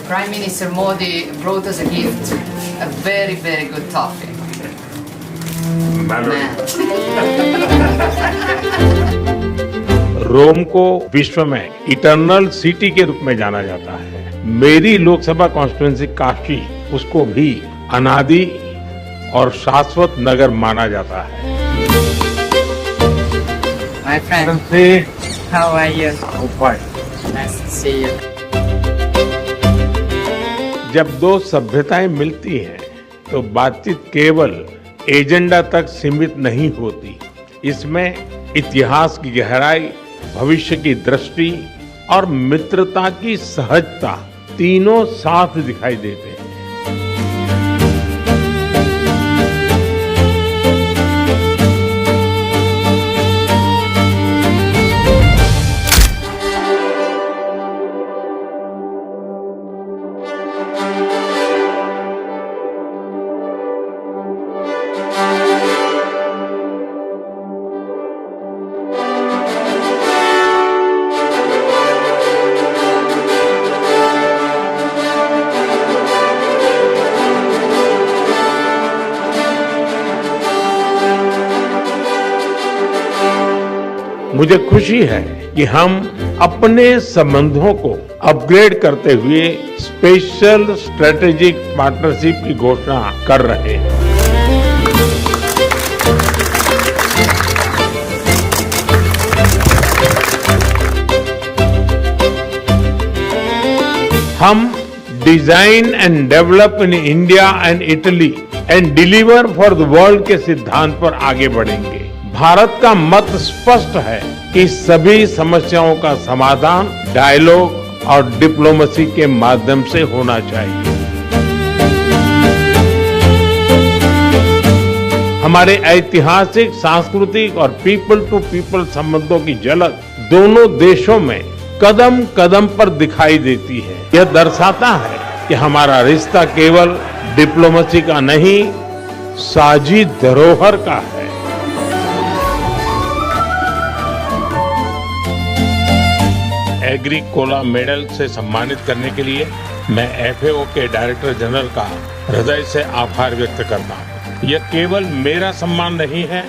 Prime Minister Modi brought us a gift, a very, very good toffee. रोम को विश्व में eternal city के रूप में जाना जाता है। मेरी लोकसभा कॉन्स्टिट्यूएंसी काशी उसको भी अनादि और शाश्वत नगर माना जाता है। My friend, how are you? Nice to see you. जब दो सभ्यताएं मिलती हैं तो बातचीत केवल एजेंडा तक सीमित नहीं होती। इसमें इतिहास की गहराई, भविष्य की दृष्टि और मित्रता की सहजता तीनों साथ दिखाई देते हैं। मुझे खुशी है कि हम अपने संबंधों को अपग्रेड करते हुए स्पेशल स्ट्रेटेजिक पार्टनरशिप की घोषणा कर रहे हैं। हम design and develop in India and Italy and deliver for the world के सिद्धांत पर आगे बढ़ेंगे। भारत का मत स्पष्ट है कि सभी समस्याओं का समाधान डायलॉग और डिप्लोमेसी के माध्यम से होना चाहिए। हमारे ऐतिहासिक, सांस्कृतिक और पीपल टू पीपल संबंधों की झलक दोनों देशों में कदम कदम पर दिखाई देती है। यह दर्शाता है कि हमारा रिश्ता केवल डिप्लोमेसी का नहीं, साझी धरोहर का है। एग्रीकोला मेडल से सम्मानित करने के लिए मैं एफएओ के डायरेक्टर जनरल का हृदय से आभार व्यक्त करता हूं। यह केवल मेरा सम्मान नहीं है,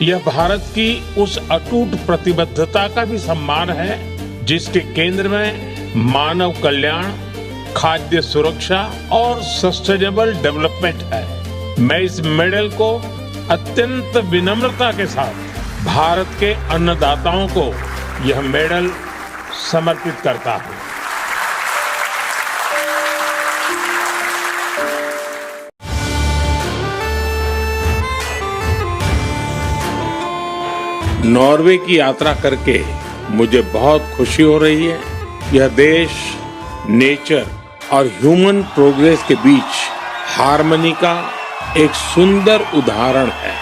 यह भारत की उस अटूट प्रतिबद्धता का भी सम्मान है जिसके केंद्र में मानव कल्याण, खाद्य सुरक्षा और सस्टेनेबल डेवलपमेंट है। मैं इस मेडल को अत्यंत विनम्रता के साथ भारत के अन्नदाताओं को यह मेडल समर्पित करता हूं। नॉर्वे की यात्रा करके मुझे बहुत खुशी हो रही है। यह देश नेचर और ह्यूमन प्रोग्रेस के बीच हार्मनी का एक सुंदर उदाहरण है।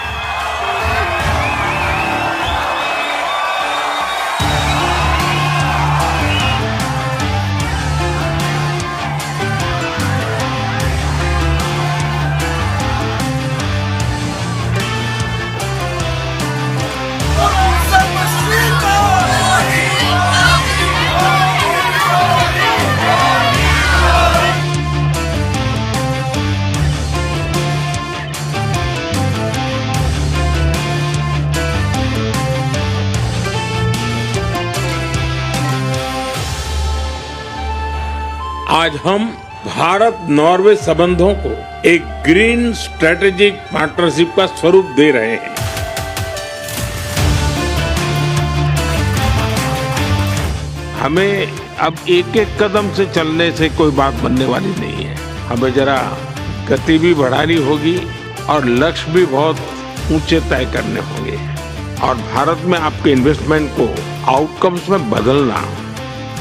आज हम भारत नॉर्वे संबंधों को एक ग्रीन स्ट्रेटेजिक पार्टनरशिप का स्वरूप दे रहे हैं। हमें अब एक एक कदम से चलने से कोई बात बनने वाली नहीं है। हमें जरा गति भी बढ़ानी होगी और लक्ष्य भी बहुत ऊंचे तय करने होंगे। और भारत में आपके इन्वेस्टमेंट को आउटकम्स में बदलना,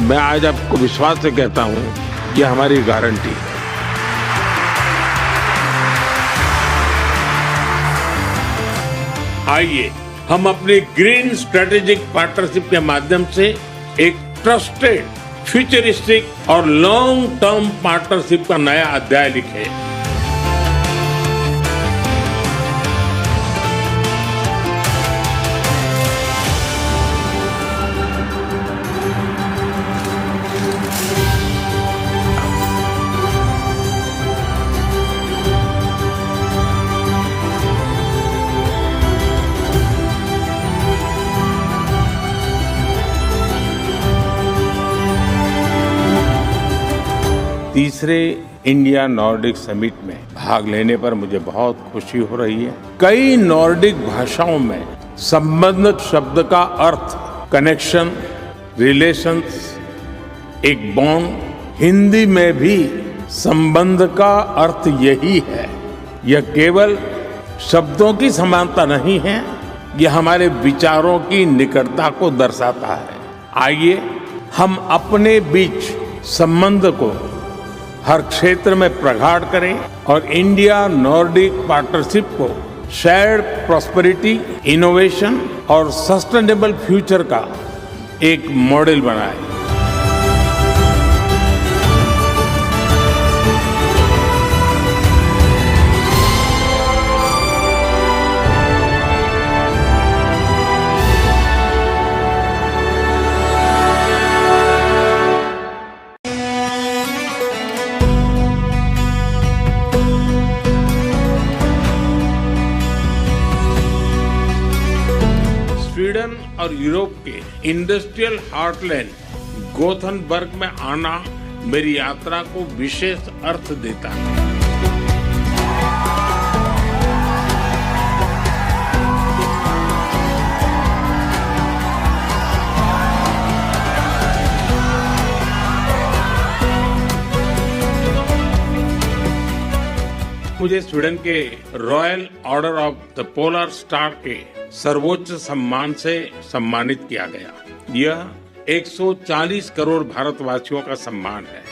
मैं आज आपको विश्वास से कहता हूं, ये हमारी गारंटी है। आइए हम अपनी ग्रीन स्ट्रेटेजिक पार्टनरशिप के माध्यम से एक ट्रस्टेड, फ्यूचरिस्टिक और लॉन्ग टर्म पार्टनरशिप का नया अध्याय लिखें। तीसरे इंडिया नॉर्डिक समिट में भाग लेने पर मुझे बहुत खुशी हो रही है। कई नॉर्डिक भाषाओं में संबंध शब्द का अर्थ कनेक्शन, रिलेशंस, एक बॉन्ड। हिंदी में भी संबंध का अर्थ यही है। यह केवल शब्दों की समानता नहीं है, यह हमारे विचारों की निकटता को दर्शाता है। आइए हम अपने बीच संबंध को हर क्षेत्र में प्रगाढ़ करें और इंडिया नॉर्डिक पार्टनरशिप को शेयर्ड प्रॉस्पेरिटी, इनोवेशन और सस्टेनेबल फ्यूचर का एक मॉडल बनाएं। स्वीडन और यूरोप के इंडस्ट्रियल हार्टलैंड गोथनबर्ग में आना मेरी यात्रा को विशेष अर्थ देता है। मुझे स्वीडन के royal order of the polar star के सर्वोच्च सम्मान से सम्मानित किया गया। यह 140 करोड़ भारतवासियों का सम्मान है।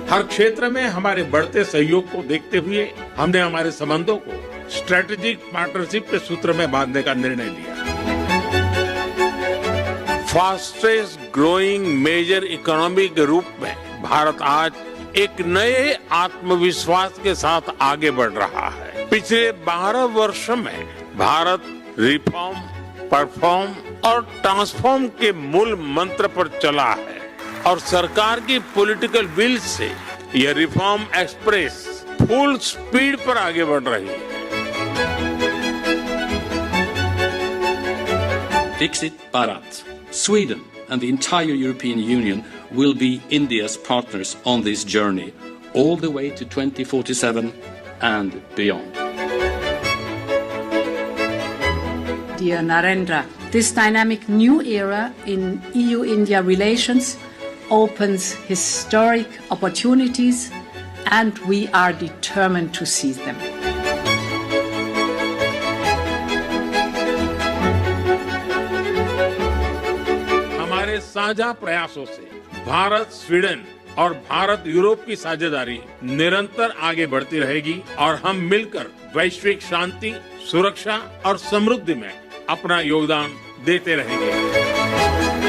हर क्षेत्र में हमारे बढ़ते सहयोग को देखते हुए हमने हमारे संबंधों को स्ट्रेटेजिक पार्टनरशिप के सूत्र में बांधने का निर्णय लिया। फास्टेस्ट ग्रोइंग मेजर इकोनॉमी के रूप में भारत आज एक नए आत्मविश्वास के साथ आगे बढ़ रहा है। पिछले 12 वर्षों में भारत रिफॉर्म, परफॉर्म और ट्रांसफॉर्म के मूल मंत्र पर चला है और सरकार की पॉलिटिकल विल से यह रिफॉर्म एक्सप्रेस फुल स्पीड पर आगे बढ़ रही है। Viksit Bharat, Sweden and the entire European Union will be India's partners on this journey all the way to 2047 and beyond. Dear Narendra, this dynamic new era in EU-India relations opens historic opportunities and we are determined to seize them. हमारे साझा प्रयासों से Bharat, Sweden और Bharat Europe की साझेदारी निरंतर आगे बढ़ती रहेगी और हम मिलकर वैश्विक शांति, सुरक्षा और समृद्धि में अपना योगदान देते रहेंगे।